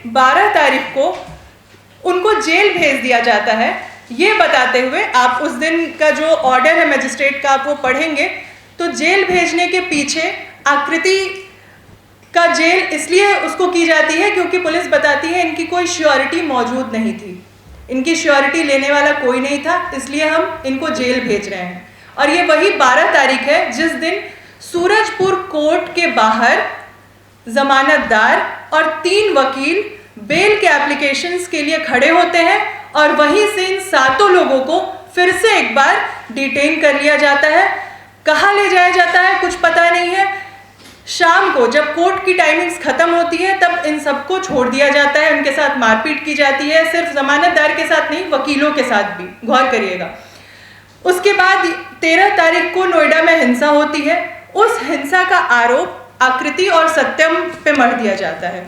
12 तारीख को उनको जेल भेज दिया जाता है, ये बताते हुए, आप उस दिन का जो ऑर्डर है मजिस्ट्रेट का आप वो पढ़ेंगे, तो जेल भेजने के पीछे आकृति का जेल इसलिए उसको की जाती है क्योंकि पुलिस बताती है इनकी कोई श्योरिटी मौजूद नहीं थी, इनकी श्योरिटी लेने वाला कोई नहीं था, इसलिए हम इनको जेल भेज रहे हैं। और ये वही 12 तारीख है जिस दिन सूरजपुर कोर्ट के बाहर जमानतदार और 3 वकील बेल के एप्लीकेशंस के लिए खड़े होते हैं और वहीं से इन 7 लोगों को फिर से एक बार डिटेन कर लिया जाता है। कहाँ ले जाया जाता है कुछ पता नहीं है। शाम को जब कोर्ट की टाइमिंग्स खत्म होती है तब इन सबको छोड़ दिया जाता है, उनके साथ मारपीट की जाती है, सिर्फ जमानतदार के साथ नहीं वकीलों के साथ भी, गौर करिएगा। उसके बाद 13 तारीख को नोएडा में हिंसा होती है, उस हिंसा का आरोप आकृति और सत्यम पे मढ़ दिया जाता है।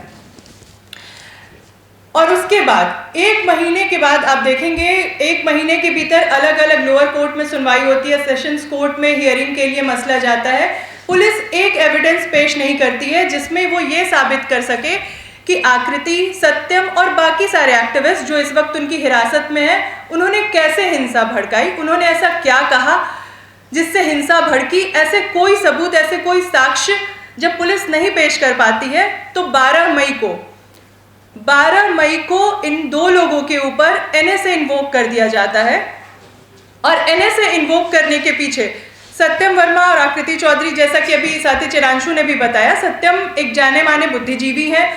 और उसके बाद 1 महीने के बाद आप देखेंगे 1 महीने के भीतर अलग अलग लोअर कोर्ट में सुनवाई होती है, सेशंस कोर्ट में हियरिंग के लिए मसला जाता है। पुलिस एक एविडेंस पेश नहीं करती है जिसमें वो ये साबित कर सके कि आकृति, सत्यम और बाकी सारे एक्टिविस्ट जो इस वक्त उनकी हिरासत में है, उन्होंने कैसे हिंसा भड़काई, उन्होंने ऐसा क्या कहा जिससे हिंसा भड़की। ऐसे कोई सबूत, ऐसे कोई साक्ष्य जब पुलिस नहीं पेश कर पाती है तो 12 मई को इन 2 लोगों के ऊपर एनएसए इन्वोक कर दिया जाता है। और एनएसए इन्वोक करने के पीछे सत्यम वर्मा और आकृति चौधरी, जैसा कि अभी साथी चिरांशु ने भी बताया, सत्यम एक जाने माने बुद्धिजीवी हैं।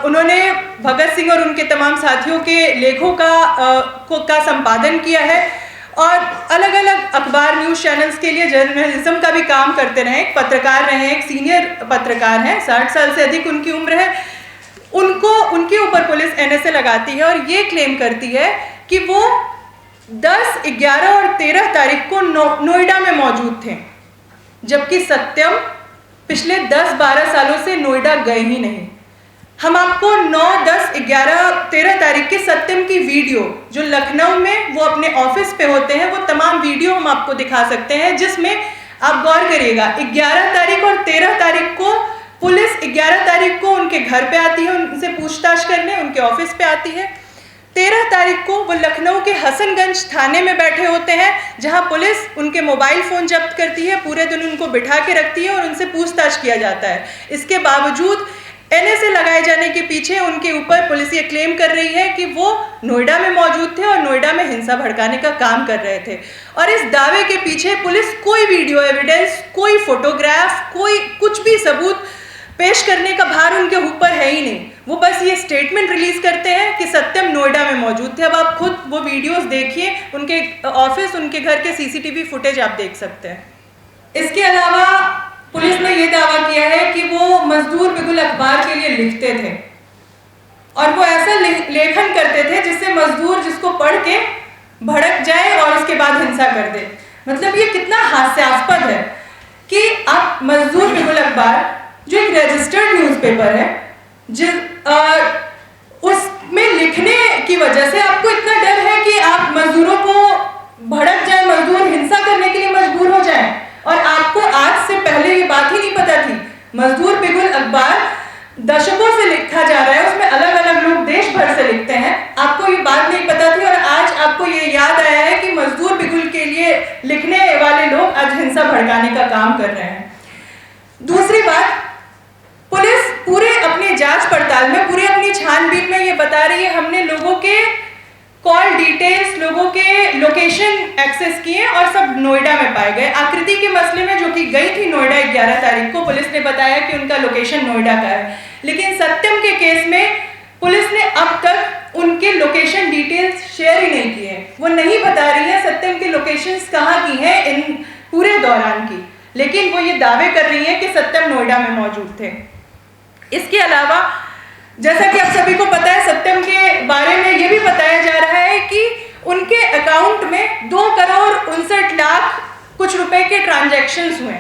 उन्होंने भगत सिंह और उनके तमाम साथियों के लेखों का संपादन किया है और अलग अलग अखबार, न्यूज़ चैनल्स के लिए जर्नलिज्म का भी काम करते रहे, एक पत्रकार रहे, एक सीनियर पत्रकार हैं, 60 साल से अधिक उनकी उम्र है। उनके ऊपर पुलिस एनएसए लगाती है और ये क्लेम करती है कि वो 10, 11 और 13 तारीख को नोएडा में मौजूद थे, जबकि सत्यम पिछले 10-12 सालों से नोएडा गए ही नहीं। हम आपको 9, 10, 11, 13 तारीख के सत्यम की वीडियो जो लखनऊ में वो अपने ऑफिस पे होते हैं, वो तमाम वीडियो हम आपको दिखा सकते हैं, जिसमें आप गौर करिएगा 11 तारीख और 13 तारीख को पुलिस 11 तारीख को उनके घर पे आती है, उनसे पूछताछ करने उनके ऑफिस पे आती है। 13 तारीख को वो लखनऊ के हसनगंज थाने में बैठे होते हैं, जहां पुलिस उनके मोबाइल फ़ोन जब्त करती है, पूरे दिन उनको बिठा के रखती है और उनसे पूछताछ किया जाता है। इसके बावजूद एनएसए लगाए जाने के पीछे उनके ऊपर पुलिस ये क्लेम कर रही है कि वो नोएडा में मौजूद थे और नोएडा में हिंसा भड़काने का काम कर रहे थे। और इस दावे के पीछे पुलिस कोई वीडियो एविडेंस, कोई फोटोग्राफ, कोई कुछ भी सबूत पेश करने का भार उनके ऊपर है ही नहीं। वो बस ये स्टेटमेंट रिलीज करते हैं कि सत्यम नोएडा में मौजूद थे। अब आप खुद वो वीडियोस देखिए, उनके ऑफिस, उनके घर के सीसीटीवी फुटेज आप देख सकते हैं। इसके अलावा पुलिस ने ये दावा किया है कि वो मजदूर बिगुल अखबार के लिए लिखते थे और वो ऐसा लेखन करते थे जिससे मजदूर जिसको पढ़ के भड़क जाए और उसके बाद हिंसा कर दे। मतलब ये कितना हास्यास्पद है कि आप मजदूर बिगुल अखबार जो एक रजिस्टर्ड न्यूज़पेपर है, उसमें लिखने की वजह से आपको इतना डर है कि आप मजदूरों को भड़क जाए, मजदूर हिंसा करने के लिए मजबूर हो जाए। और आपको आज से पहले ये बात ही नहीं पता थी। मजदूर बिगुल अखबार दशकों से लिखा जा रहा है, उसमें अलग अलग लोग देश भर से लिखते हैं, आपको ये बात नहीं पता थी और आज आपको ये याद आया है कि मजदूर बिगुल के लिए लिखने वाले लोग आज हिंसा भड़काने का काम कर रहे हैं। दूसरी बात, पुलिस पूरे अपने जांच पड़ताल में, पूरे अपनी छानबीन में ये बता रही है हमने लोगों के कॉल डिटेल्स, लोगों के लोकेशन एक्सेस किए और सब नोएडा में पाए गए। आकृति के मसले में जो कि गई थी नोएडा 11 तारीख को, पुलिस ने बताया कि उनका लोकेशन नोएडा का है, लेकिन सत्यम के केस में पुलिस ने अब तक उनके लोकेशन डिटेल्स शेयर ही नहीं किए। वो नहीं बता रही है सत्यम के लोकेशंस कहाँ की हैं इन पूरे दौरान की, लेकिन वो ये दावे कर रही है कि सत्यम नोएडा में मौजूद थे। इसके अलावा जैसा कि आप सभी को पता है, सत्यम के बारे में ये भी बताया जा रहा है कि उनके अकाउंट में 2,59,00,000 कुछ रुपए के ट्रांजैक्शंस हुए।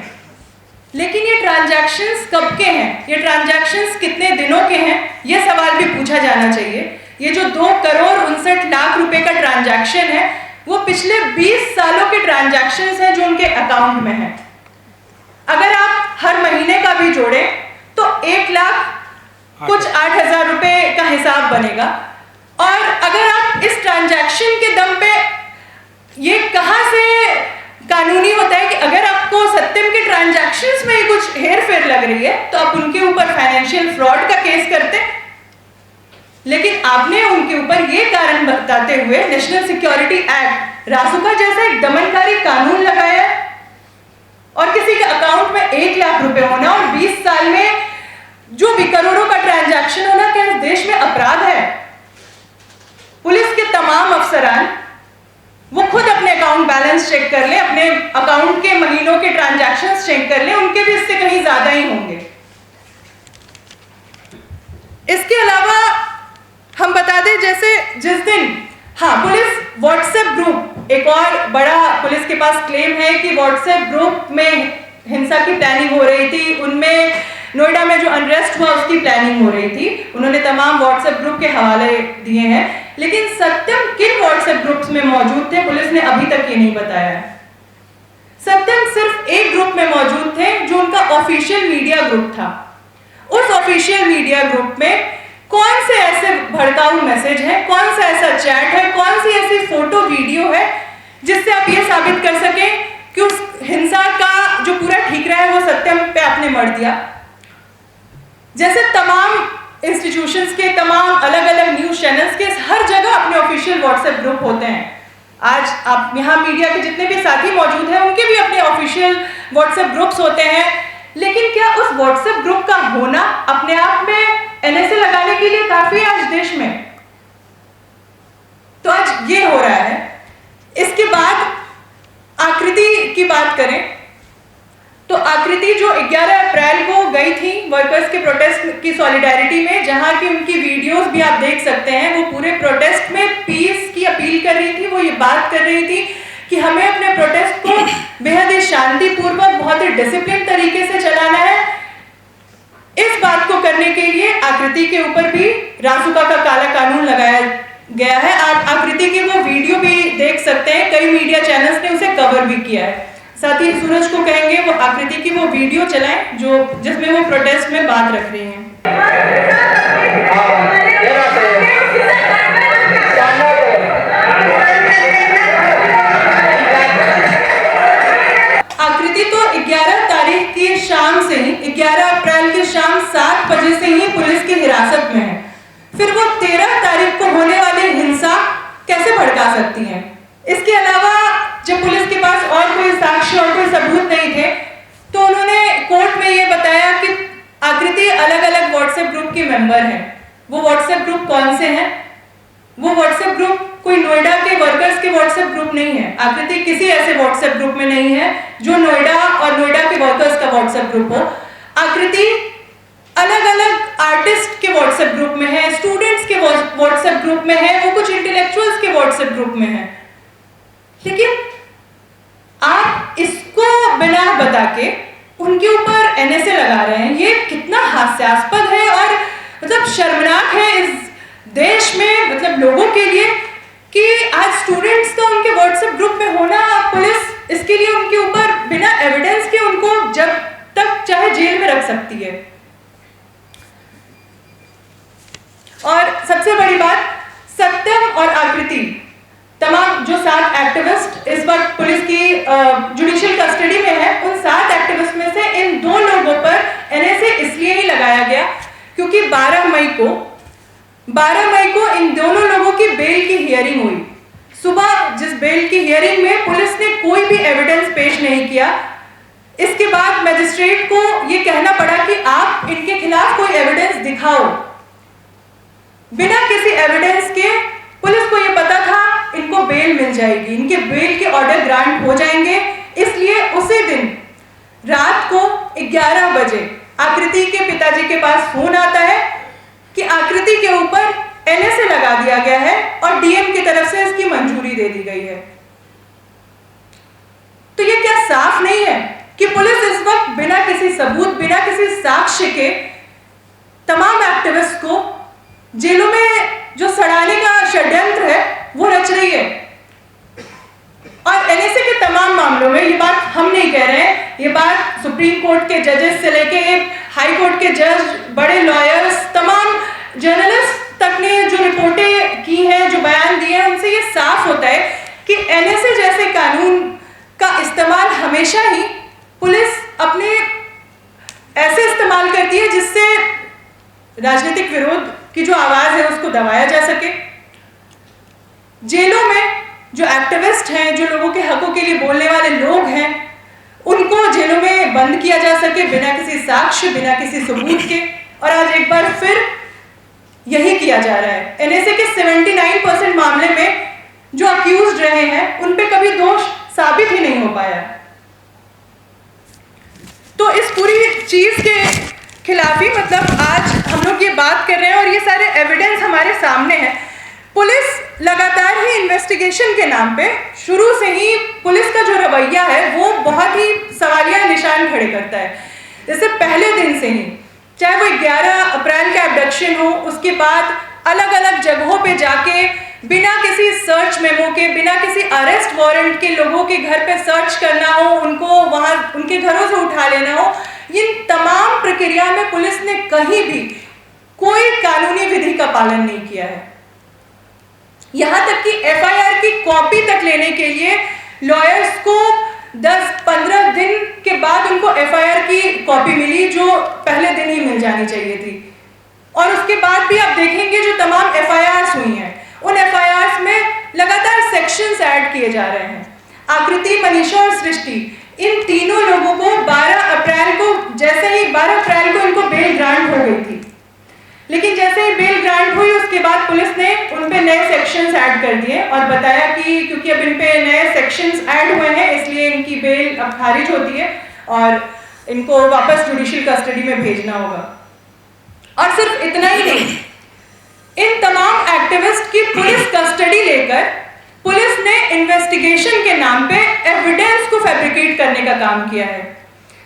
लेकिन ये ट्रांजैक्शंस कब के हैं, ये ट्रांजैक्शंस कितने दिनों के हैं, ये सवाल भी पूछा जाना चाहिए। ये जो 2,59,00,000 रुपए का ट्रांजैक्शन है, वो पिछले 20 सालों के ट्रांजैक्शंस हैं जो उनके अकाउंट में है। अगर आप हर महीने का भी जोड़ें तो 1,00,000 कुछ 8,000 रुपए का बनेगा। और अगर आप इस ट्रांजैक्शन के दम पे, ये कहाँ से कानूनी होता है कि अगर आपको सत्यम के ट्रांजैक्शंस में कुछ हेर फेर लग रही है तो आप उनके ऊपर फाइनेंशियल फ्रॉड का केस करते, लेकिन आपने उनके ऊपर ये कारण बताते हुए नेशनल सिक्योरिटी एक्ट रासुका जैसा एक दमनकारी कानून लगाया और किसी के अकाउंट में 1 लाख रुपए होना और 20 साल में जो भी करोड़ों का ट्रांजैक्शन होना, क्या इस देश में अपराध है? पुलिस के तमाम अफसरान वो खुद अपने अकाउंट बैलेंस चेक कर ले, अपने अकाउंट के महीनों के ट्रांजैक्शंस चेक कर ले, उनके भी इससे कहीं ज्यादा ही होंगे। इसके अलावा हम बता दें, जैसे जिस दिन पुलिस व्हाट्सएप ग्रुप, एक और बड़ा पुलिस के पास क्लेम है कि व्हाट्सएप ग्रुप में हिंसा की प्लानिंग हो रही थी, उनमें नोएडा में जो अनरेस्ट हुआ उसकी प्लानिंग हो रही थी। उन्होंने तमाम व्हाट्सएप ग्रुप के हवाले दिए हैं, लेकिन सत्यम किन व्हाट्सएप ग्रुप्स में मौजूद थे पुलिस ने अभी तक ये नहीं बताया है। सत्यम सिर्फ एक ग्रुप में मौजूद थे जो उनका ऑफिशियल मीडिया ग्रुप था। उस ऑफिशियल मीडिया ग्रुप में कौन से ऐसे भड़काऊ मैसेज है, कौन सा ऐसा चैट है, कौन सी ऐसी फोटो वीडियो है जिससे आप ये साबित कर सकें कि उस हिंसा का जो पूरा ठीकरा है वो सत्यम पे आपने मढ़ दिया। जैसे तमाम इंस्टीट्यूशंस के, तमाम अलग अलग न्यूज चैनल्स के हर जगह अपने ऑफिशियल व्हाट्सएप ग्रुप होते हैं। आज आप यहाँ मीडिया के जितने भी साथी मौजूद हैं उनके भी अपने ऑफिशियल व्हाट्सएप ग्रुप्स होते हैं, लेकिन क्या उस व्हाट्सएप ग्रुप का होना अपने आप में एनएसए लगाने के लिए काफी है आज देश में? तो आज ये हो रहा है। इसके बाद आकृति की बात करें तो आकृति जो 11 अप्रैल को गई थी वर्कर्स के प्रोटेस्ट की सॉलिडारिटी में, जहां की उनकी वीडियोस भी आप देख सकते हैं, वो पूरे प्रोटेस्ट में पीस की अपील कर रही थी। वो ये बात कर रही थी कि हमें अपने प्रोटेस्ट को बेहद ही शांतिपूर्वक, बहुत ही डिसिप्लिन तरीके से चलाना है। इस बात को करने के लिए आकृति के ऊपर भी रासुका का काला कानून लगाया गया है। आप आकृति की वो वीडियो भी देख सकते हैं, कई मीडिया चैनल्स ने उसे कवर भी किया है। साथ ही सूरज को कहेंगे वो आकृति की वो वीडियो चलाएं जो जिसमें वो प्रोटेस्ट में बात रख रही हैं। आकृति तो 11 तारीख की शाम से ही, 11 अप्रैल की शाम 7 बजे से ही पुलिस की हिरासत में है। फिर वो 13 तारीख को होने वाली हिंसा कैसे भड़का सकती हैं? इसके अलावा जब पुलिस के पास और कोई साक्ष्य और कोई सबूत नहीं थे तो उन्होंने कोर्ट में ये बताया कि आकृति अलग अलग व्हाट्सएप ग्रुप की मेंबर है। वो व्हाट्सएप ग्रुप कौन से हैं? वो व्हाट्सएप ग्रुप कोई नोएडा के वर्कर्स के व्हाट्सएप ग्रुप नहीं है। आकृति किसी ऐसे व्हाट्सएप ग्रुप में नहीं है जो नोएडा और नोएडा के वर्कर्स का व्हाट्सएप ग्रुप हो। आकृति अलग अलग आर्टिस्ट के व्हाट्सएप ग्रुप में है, स्टूडेंट्स के व्हाट्सएप ग्रुप में है, वो कुछ इंटेलेक्चुअल्स के व्हाट्सएप ग्रुप में है। लेकिन आप इसको बिना बता के उनके ऊपर एनएसए लगा रहे हैं, ये कितना हास्यास्पद है और मतलब शर्मनाक है इस देश में, मतलब लोगों के लिए, कि आज स्टूडेंट्स का उनके व्हाट्सएप ग्रुप में होना, पुलिस इसके लिए उनके ऊपर बिना एविडेंस के उनको जब तक चाहे जेल में रख सकती है। और सबसे बड़ी बात, सत्यम और आकृति तमाम जो 7 एक्टिविस्ट इस वक्त पुलिस की जुडिशियल कस्टडी में है, उन 7 एक्टिविस्ट में से इन 2 लोगों पर एनएसए इसलिए ही लगाया गया क्योंकि 12 मई को इन दोनों लोगों की बेल की हियरिंग हुई। सुबह जिस बेल की हियरिंग में पुलिस ने कोई भी एविडेंस पेश नहीं किया, इसके बाद मजिस्ट्रेट को यह कहना पड़ा कि आप इनके खिलाफ कोई एविडेंस दिखाओ। बिना किसी एविडेंस के पुलिस को यह पता था इनको बेल मिल जाएगी, इनके बेल के ऑर्डर ग्रांट हो जाएंगे, इसलिए उसी दिन रात को 11 बजे आकृति के पिताजी के पास फोन आता है कि आकृति के ऊपर एनएसए लगा दिया गया है और डीएम की तरफ से इसकी मंजूरी दे दी गई है। तो ये क्या साफ नहीं है कि पुलिस इस वक्त बिना किसी सबूत, बिना किसी साक्ष्य के तमाम एक्टिविस्ट को जेलों में जो सड़ाने का षड्यंत्र है वो रच रही है। और एनएसए के तमाम मामलों में, ये बात हम नहीं कह रहे हैं, ये बात सुप्रीम कोर्ट के जजेस से लेके हाई कोर्ट के जज, बड़े लॉयर्स, तमाम जर्नलिस्ट तक ने बयान दिए हैं उनसे ये साफ होता है कि एनएसए जैसे कानून का इस्तेमाल हमेशा ही पुलिस अपने ऐसे इस्तेमाल करती है जिससे राजनीतिक विरोध की जो आवाज है उसको दबाया जा सके। जेलों में जो एक्टिविस्ट हैं, जो लोगों के हकों के लिए बोलने वाले लोग हैं, उनको जेलों में बंद किया जा सके बिना किसी साक्ष्य, बिना किसी सबूत के। और आज एक बार फिर यही किया जा रहा है। एनएसए के 79% मामले में जो अक्यूज्ड रहे हैं उन पे कभी दोष साबित ही नहीं हो पाया। तो इस पूरी चीज के खिलाफ ही मतलब आज हम लोग ये बात कर रहे हैं और ये सारे एविडेंस हमारे सामने हैं। पुलिस लगातार ही इन्वेस्टिगेशन के नाम पे शुरू से ही पुलिस का जो रवैया है वो बहुत ही सवालिया निशान खड़े करता है। जैसे पहले दिन से ही, चाहे वो 11 अप्रैल का एब्डक्शन हो, उसके बाद अलग अलग जगहों पे जाके बिना किसी सर्च मेमो के, बिना किसी अरेस्ट वारंट के लोगों के घर पे सर्च करना हो, उनको वहां उनके घरों से उठा लेना हो, इन तमाम प्रक्रिया में पुलिस ने कहीं भी कोई कानूनी विधि का पालन नहीं किया है। यहां तक कि एफआईआर की कॉपी तक लेने के लिए लॉयर्स को 10-15 दिन के बाद उनको एफआईआर की कॉपी मिली, जो पहले दिन ही मिल जानी चाहिए थी। और उसके बाद भी आप देखेंगे जो तमाम एफआईआर्स हुई हैं, उन एफआईआर्स में लगातार सेक्शंस ऐड किए जा रहे हैं। आकृति, मनीषा और सृष्टि, इन तीनों लोगों को 12 अप्रैल को इनको बेल ग्रांट हो गई थी, लेकिन जैसे ही बेल ग्रांट हुई उसके बाद पुलिस ने उन पे नए सेक्शंस ऐड कर दिए और बताया कि क्योंकि अब इन पे नए सेक्शंस ऐड हुए हैं इसलिए इनकी बेल अब खारिज होती है और इनको वापस जुडिशियल कस्टडी में भेजना होगा। और सिर्फ इतना ही नहीं, इन तमाम एक्टिविस्ट की पुलिस कस्टडी लेकर पुलिस ने इन्वेस्टिगेशन के नाम पे एविडेंस को फैब्रिकेट करने का काम किया है।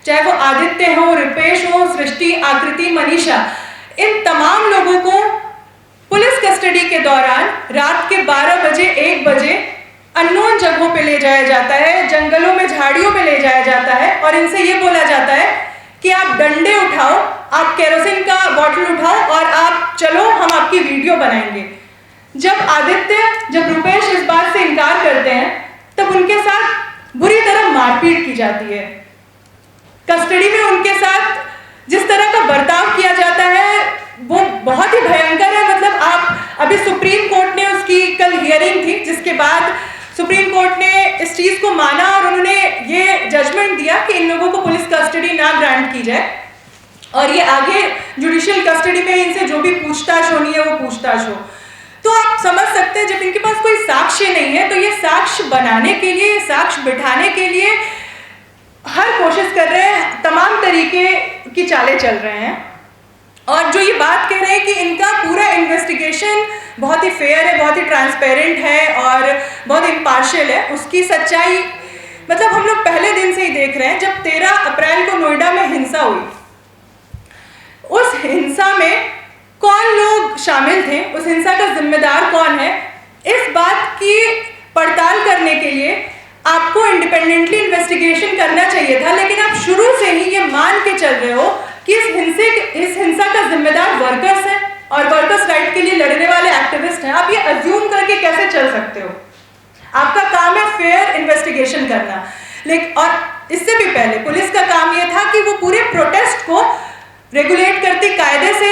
चाहे वो आदित्य हो, रिपेश हो, सृष्टि, आकृति, मनीषा, इन तमाम लोगों को पुलिस कस्टडी के दौरान रात के 12 बजे 1 बजे अननोन जगहों पे ले जाया जाता है, जंगलों में झाड़ियों पे ले जाया जाता है और इनसे ये बोला जाता है कि आप डंडे उठाओ, आप केरोसिन का बॉटल उठाओ और आप चलो, हम आपकी वीडियो बनाएंगे। जब रुपेश इस बात से इनकार करते हैं तब उनके साथ बुरी तरह मारपीट की जाती है। कस्टडी में उनके साथ जिस तरह का बर्ताव किया जाता है वो बहुत ही भयंकर है। मतलब आप अभी सुप्रीम कोर्ट ने उसकी कल हियरिंग थी, जिसके बाद सुप्रीम कोर्ट ने इस चीज को माना और उन्होंने ये जजमेंट दिया कि इन लोगों को पुलिस कस्टडी ना ग्रांट की जाए और ये आगे जुडिशियल कस्टडी में इनसे जो भी पूछताछ होनी है वो पूछताछ हो। तो आप समझ सकते हैं जब इनके पास कोई साक्ष्य नहीं है तो ये साक्ष्य बनाने के लिए, साक्ष्य बिठाने के लिए हर कोशिश कर रहे हैं, तमाम तरीके की चालें चल रहे हैं। और जो ये बात कह रहे हैं कि इनका पूरा इन्वेस्टिगेशन बहुत ही फेयर है, बहुत ही ट्रांसपेरेंट है और बहुत इम्पार्शियल है, उसकी सच्चाई मतलब हम लोग पहले दिन से ही देख रहे हैं। जब 13 अप्रैल को नोएडा में हिंसा हुई, उस हिंसा में कौन लोग शामिल थे, उस हिंसा का जिम्मेदार कौन है, इस बात की पड़ताल करने के लिए आपको इंडिपेंडेंटली इन्वेस्टिगेशन करना चाहिए था। लेकिन आप शुरू से ही ये मान के चल रहे हो कि इस हिंसा का जिम्मेदार वर्कर्स हैं और वर्कर्स राइट के लिए लड़ने वाले एक्टिविस्ट हैं। आप ये अज्यूम करके कैसे चल सकते हो? आपका काम है फेयर इन्वेस्टिगेशन करना। लेकिन और इससे भी पहले पुलिस का काम ये था कि वो पूरे प्रोटेस्ट को रेगुलेट करती कायदे से।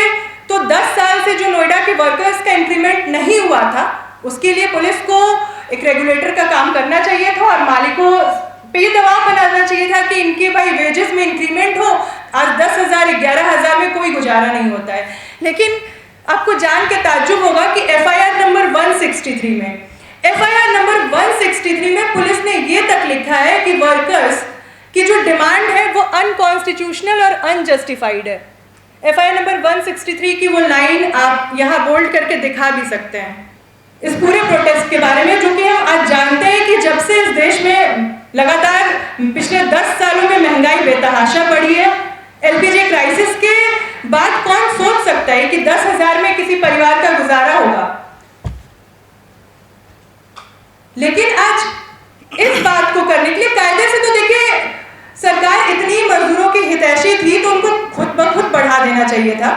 तो 10 साल से जो नोएडा के वर्कर्स का इंक्रीमेंट नहीं हुआ था, उसके लिए पुलिस को एक रेगुलेटर का काम करना चाहिए था और मालिकों पे ये दबाव बनाना चाहिए था कि इनके भाई वेजेस में इंक्रीमेंट हो। आज 10,000 11,000 में कोई गुजारा नहीं होता है। लेकिन आपको जान के ताज्जुब होगा कि एफआईआर नंबर 163 में पुलिस ने ये तक लिखा है कि वर्कर्स की जो डिमांड है वो अनकॉन्स्टिट्यूशनल और अनजस्टिफाइड है। एफआईआर नंबर 163 की वो लाइन आप यहाँ बोल्ड करके दिखा भी सकते हैं इस पूरे प्रोटेस्ट के बारे में, जो कि हम आज जानते हैं कि जब से इस देश में लगातार पिछले 10 सालों में महंगाई बेतहाशा बढ़ी है, एलपीजी क्राइसिस के बाद कौन सोच सकता है कि 10,000 में किसी परिवार का गुजारा होगा। लेकिन आज इस बात को करने के लिए कायदे से तो देखिए सरकार इतनी मजदूरों की हितैषी थी तो उनको खुद ब खुद बढ़ा देना चाहिए था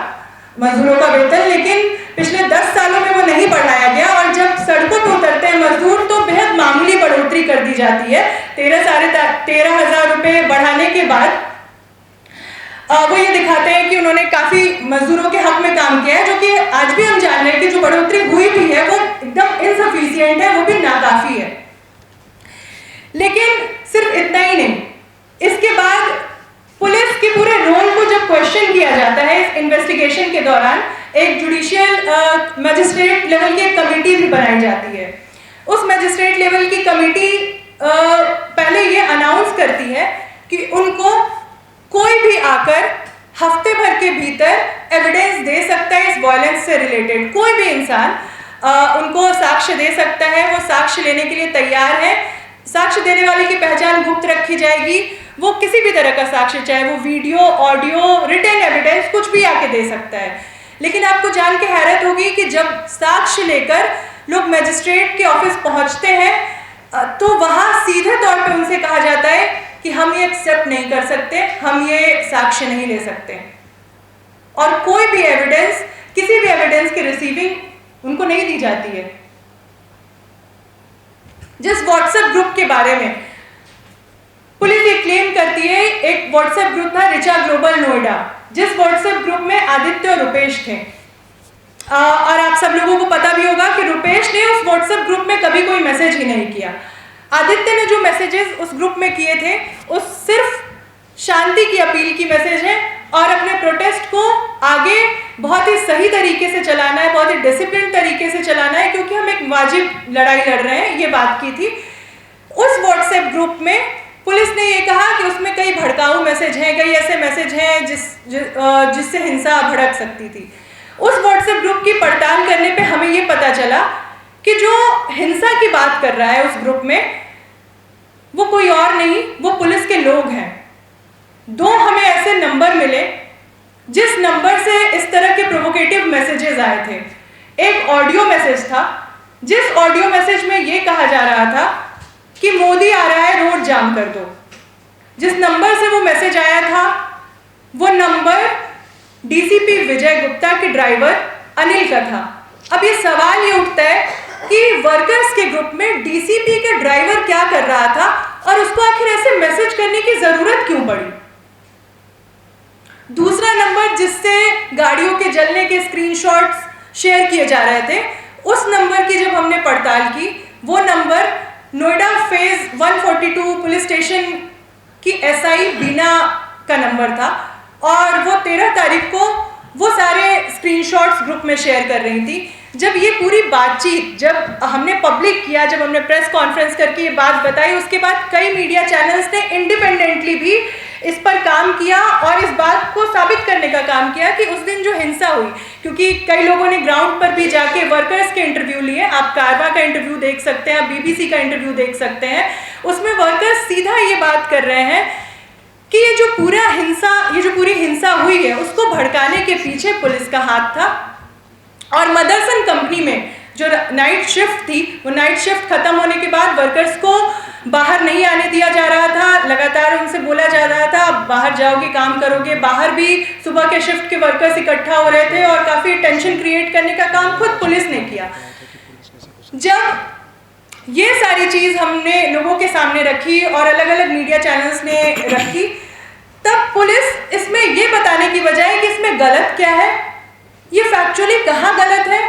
मजदूरों का वेतन, लेकिन पिछले 10 सालों में वो नहीं बढ़ाया गया। और जब सड़कों कर दी जाती है। 13,500 रुपये बढ़ाने के बाद वो ये दिखाते हैं कि उन्होंने काफी मजदूरों के हक में काम किया है, जो कि आज भी हम जान रहे हैं कि जो बढ़ोतरी हुई भी है वो एकदम इनसफिशिएंट है, वो भी नाकाफी है। लेकिन सिर्फ इतना ही नहीं, इसके बाद पुलिस के पूरे रोल को जब क्वेश्चन किया जाता है इस इन्वेस्टिगेशन के दौरान, एक जुडिशियल मजिस्ट्रेट लेवल की एक कमेटी भी बनाई जाती है। उस मजिस्ट्रेट लेवल की कमेटी पहले ये अनाउंस करती है कि उनको कोई भी आकर हफ्ते भर के भीतर एविडेंस दे सकता है इस वायलेंस से रिलेटेड। कोई भी इंसान उनको साक्ष्य दे सकता है, वो साक्ष्य लेने के लिए तैयार है। साक्ष्य देने वाले की पहचान गुप्त रखी जाएगी। वो किसी भी तरह का साक्ष्य, चाहे वो वीडियो, ऑडियो, रिटन एविडेंस, कुछ भी आके दे सकता है। लेकिन आपको जान के हैरत होगी कि जब साक्ष्य लेकर लोग मजिस्ट्रेट के ऑफिस पहुंचते हैं तो वहां सीधे तौर पे उनसे कहा जाता है कि हम ये एक्सेप्ट नहीं कर सकते, हम ये साक्ष्य नहीं ले सकते, और कोई भी एविडेंस, किसी भी एविडेंस की रिसीविंग उनको नहीं दी जाती है। जिस व्हाट्सएप ग्रुप के बारे में पुलिस ये क्लेम करती है, एक व्हाट्सएप ग्रुप था रिचा ग्लोबल नोएडा, जिस व्हाट्सएप ग्रुप में आदित्य और रुपेश थे। और आप सब लोगों को पता भी होगा कि रुपेश ने उस व्हाट्सएप ग्रुप में कभी कोई मैसेज ही नहीं किया। आदित्य ने जो मैसेजेस उस ग्रुप में किए थे उस सिर्फ शांति की अपील की मैसेज है, और अपने प्रोटेस्ट को आगे बहुत ही सही तरीके से चलाना है, बहुत ही डिसिप्लिन तरीके से चलाना है, क्योंकि हम एक वाजिब लड़ाई लड़ रहे हैं, ये बात की थी। उस व्हाट्सएप ग्रुप में पुलिस ने ये कहा कि उसमें कई भड़काऊ मैसेज हैं, कई ऐसे मैसेज हैं जिससे हिंसा भड़क सकती थी। उस व्हाट्सएप ग्रुप की पड़ताल करने पे हमें ये पता चला कि जो हिंसा की बात कर रहा है उस ग्रुप में, वो कोई और नहीं, वो पुलिस के लोग हैं। 2 हमें ऐसे नंबर मिले जिस नंबर से इस तरह के प्रोवोकेटिव मैसेजेस आए थे। एक ऑडियो मैसेज था, जिस ऑडियो मैसेज में ये कहा जा रहा था कि मोदी आ रहा है, रोड जाम कर दो। जिस नंबर से वो मैसेज आया था वो नंबर डीसीपी विजय गुप्ता के ड्राइवर अनिल का था। अब ये सवाल ये उठता है कि वर्कर्स के ग्रुप में डीसीपी के ड्राइवर क्या कर रहा था और उसको आखिर ऐसे मैसेज करने की जरूरत क्यों पड़ी। दूसरा नंबर जिससे गाड़ियों के जलने के स्क्रीनशॉट्स शेयर किए जा रहे थे, उस नंबर की जब हमने पड़ताल की, वो number Noida phase 142 police station की एसआई बीना का नंबर था, और वो 13 तारीख को वो सारे स्क्रीनशॉट्स ग्रुप में शेयर कर रही थी। जब ये पूरी बातचीत जब हमने पब्लिक किया, जब हमने प्रेस कॉन्फ्रेंस करके ये बात बताई, उसके बाद कई मीडिया चैनल्स ने इंडिपेंडेंटली भी इस पर काम किया और इस बात को साबित करने का काम किया कि उस दिन जो हिंसा हुई, क्योंकि कई लोगों ने ग्राउंड पर भी जाके वर्कर्स के इंटरव्यू लिए, आप कारवा का इंटरव्यू देख सकते हैं, आप बीबीसी का इंटरव्यू देख सकते हैं, उसमें वर्कर्स सीधा ये बात कर रहे हैं कि ये जो पूरी हिंसा हुई है उसको भड़काने के पीछे पुलिस का हाथ था। और मदरसन कंपनी में जो नाइट शिफ्ट थी, वो नाइट शिफ्ट खत्म होने के बाद वर्कर्स को बाहर नहीं आने दिया जा रहा था, लगातार उनसे बोला जा रहा था आप बाहर जाओगे, काम करोगे। बाहर भी सुबह के शिफ्ट के वर्कर्स इकट्ठा हो रहे थे और काफ़ी टेंशन क्रिएट करने का काम खुद पुलिस ने किया। जब ये सारी चीज़ हमने लोगों के सामने रखी और अलग अलग मीडिया चैनल्स ने रखी, तब पुलिस इसमें ये बताने की बजाय कि इसमें गलत क्या है, ये फैक्चुअली कहाँ गलत है,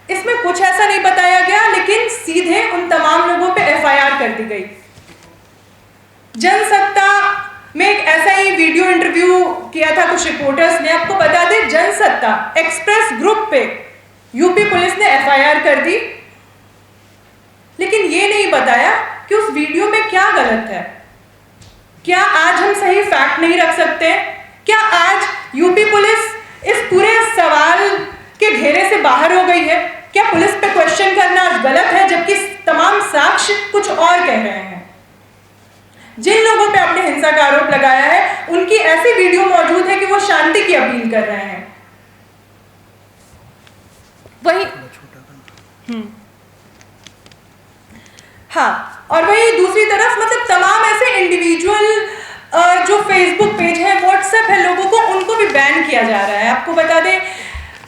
इसमें कुछ ऐसा नहीं बताया गया, लेकिन सीधे उन तमाम लोगों पे एफआईआर कर दी गई। जनसत्ता में एक ऐसा ही वीडियो इंटरव्यू किया था कुछ रिपोर्टर्स ने। आपको बता दें, जनसत्ता एक्सप्रेस ग्रुप पे यूपी पुलिस ने एफआईआर कर दी, लेकिन ये नहीं बताया कि उस वीडियो में क्या गलत है। क्या आज हम सही फैक्ट नहीं रख सकते? क्या आज यूपी पुलिस इस पूरे सवाल के घेरे से बाहर हो गई है? क्या पुलिस पे क्वेश्चन करना गलत है, जबकि तमाम साक्ष्य कुछ और कह रहे हैं? जिन लोगों पे आपने हिंसा का आरोप लगाया है, उनकी ऐसी वीडियो मौजूद है कि वो शांति की अपील कर रहे हैं। वही हाँ, और वही दूसरी तरफ मतलब तमाम ऐसे इंडिविजुअल जो फेसबुक पेज है, व्हाट्सएप है, लोगों को उनको भी बैन किया जा रहा है। आपको बता दें,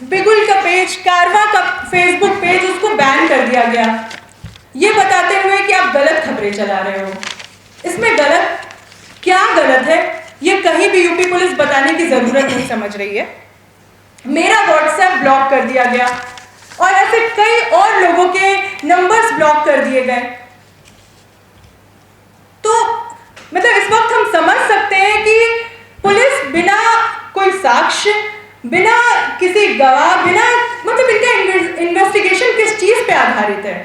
बिगुल का पेज, कारवा का फेसबुक पेज, उसको बैन कर दिया गया, ये बताते हुए कि आप गलत खबरें खबरें चला रहे हो। इसमें गलत क्या गलत है ये कहीं भी यूपी पुलिस बताने की जरूरत नहीं समझ रही है। मेरा व्हाट्सएप ब्लॉक कर दिया गया और ऐसे कई और लोगों के नंबर्स ब्लॉक कर दिए गए। तो मतलब इस वक्त हम समझ सकते हैं कि पुलिस बिना कोई साक्ष्य, बिना किसी गवाह, बिना मतलब इनका इन्वेस्टिगेशन किस चीज पे आधारित है।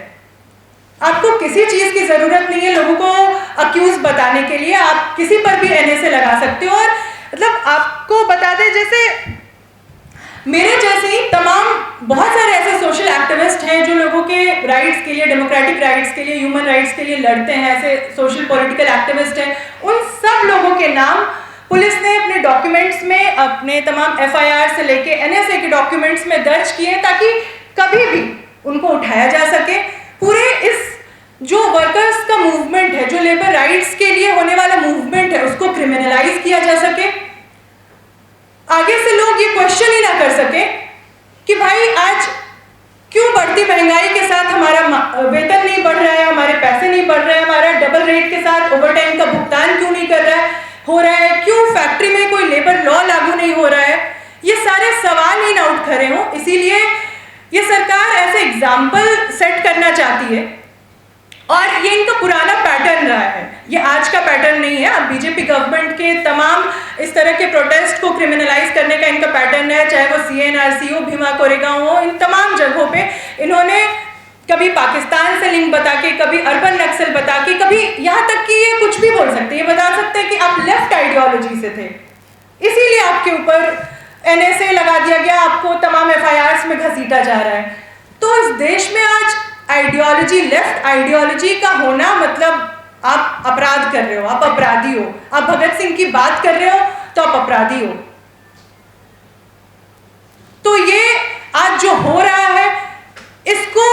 आपको किसी चीज की जरूरत नहीं है लोगों को अक्यूज बताने के लिए, आप किसी पर भी एनएसए लगा सकते हो। और मतलब आपको बता दें, जैसे मेरे जैसे ही तमाम बहुत सारे ऐसे सोशल एक्टिविस्ट हैं जो लोगों के राइट्स के लिए, डेमोक्रेटिक राइट्स के लिए, ह्यूमन राइट्स के लिए लड़ते हैं, ऐसे सोशल पॉलिटिकल एक्टिविस्ट हैं। उन सब लोगों के नाम पुलिस ने अपने डॉक्यूमेंट्स में, अपने तमाम एफआईआर से लेके एनएसए के डॉक्यूमेंट्स में दर्ज किए ताकि कभी भी उनको उठाया जा सके। पूरे इस जो वर्कर्स का मूवमेंट है, जो लेबर राइट्स के लिए होने वाला मूवमेंट है, उसको क्रिमिनलाइज किया जा सके। आगे से लोग ये क्वेश्चन ही ना कर सके कि भाई आज क्यों बढ़ती महंगाई के साथ हमारा वेतन नहीं बढ़ रहा है, हमारे पैसे नहीं बढ़ रहे हैं, हमारा डबल रेट के साथ ओवरटाइम का भुगतान क्यों नहीं हो रहा है, क्यों फैक्ट्री में कोई लेबर लॉ लागू नहीं हो रहा है। ये सारे सवाल ही ना उठ खड़े हों। इसीलिए ये सरकार ऐसे एग्जाम्पल सेट करना चाहती है और ये इनका पुराना पैटर्न रहा है, ये आज का पैटर्न नहीं है। अब बीजेपी गवर्नमेंट के तमाम इस तरह के प्रोटेस्ट को क्रिमिनलाइज करने का इनका पैटर्न है, चाहे वो सीएनआरसी हो, भीमा कोरेगांव हो, इन तमाम जगहों पे इन्होंने कभी पाकिस्तान से लिंक बता के, कभी अर्बन नक्सल बता के, कभी यहाँ तक कि ये कुछ भी बोल सकते हैं, ये बता सकते हैं कि आप लेफ्ट आइडियोलॉजी से थे, इसीलिए आपके ऊपर एनएसए लगा दिया गया, आपको तमाम एफआईआर्स में घसीटा जा रहा है। तो इस देश में आज आइडियोलॉजी, लेफ्ट आइडियोलॉजी का होना मतलब आप अपराध कर रहे हो, आप अपराधी हो। आप भगत सिंह की बात कर रहे हो तो आप अपराधी हो। तो ये आज जो हो रहा है, इसको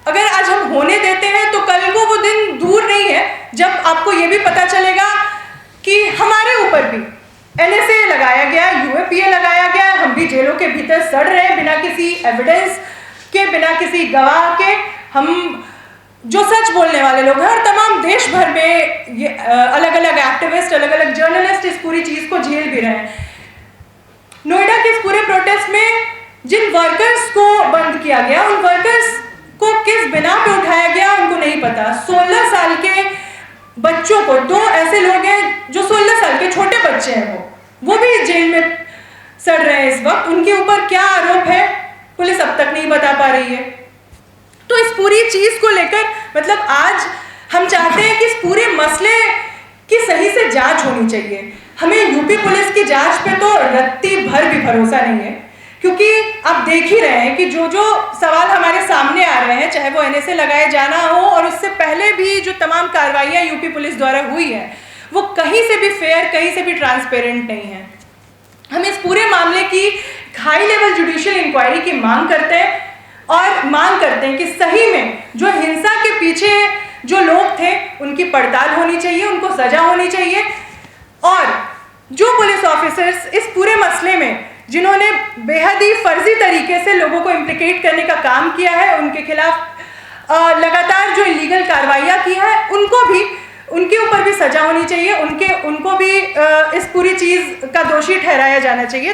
अगर आज हम होने देते हैं तो कल को वो दिन दूर नहीं है जब आपको ये भी पता चलेगा कि हमारे ऊपर भी एनएसए लगाया गया, यूएपीए लगाया गया, हम भी जेलों के भीतर सड़ रहे हैं बिना किसी एविडेंस के, बिना किसी गवाह के। हम जो सच बोलने वाले लोग हैं, और तमाम देश भर में ये अलग अलग एक्टिविस्ट, अलग अलग जर्नलिस्ट इस पूरी चीज को झेल भी रहे हैं। नोएडा के इस पूरे प्रोटेस्ट में जिन वर्कर्स को बंद किया गया, उन वर्कर्स को किस बिना पे उठाया गया उनको नहीं पता। 16 साल के बच्चों को, 2 ऐसे लोग हैं जो 16 साल के छोटे बच्चे हैं, वो भी जेल में सड़ रहे हैं इस वक्त। उनके ऊपर क्या आरोप है पुलिस अब तक नहीं बता पा रही है। तो इस पूरी चीज को लेकर मतलब आज हम चाहते हैं कि इस पूरे मसले की सही से जांच होनी चाहिए। हमें यूपी पुलिस की जांच पे तो रत्ती भर भी भरोसा नहीं है, क्योंकि आप देख ही रहे हैं कि जो जो सवाल हमारे सामने आ रहे हैं, चाहे वो एनएसए लगाए जाना हो और उससे पहले भी जो तमाम कार्रवाइयां यूपी पुलिस द्वारा हुई है, वो कहीं से भी फेयर, कहीं से भी ट्रांसपेरेंट नहीं है। हम इस पूरे मामले की हाई लेवल जुडिशियल इंक्वायरी की मांग करते हैं और मांग करते हैं कि सही में जो हिंसा के पीछे जो लोग थे उनकी पड़ताल होनी चाहिए, उनको सजा होनी चाहिए, और जो पुलिस ऑफिसर्स इस पूरे मसले में जिन्होंने बेहद ही फर्जी तरीके से लोगों को इम्प्लिकेट करने का काम किया है, उनके खिलाफ लगातार जो इलीगल कार्रवाइयाँ की है, उनके ऊपर भी सजा होनी चाहिए, उनको भी इस पूरी चीज़ का दोषी ठहराया जाना चाहिए।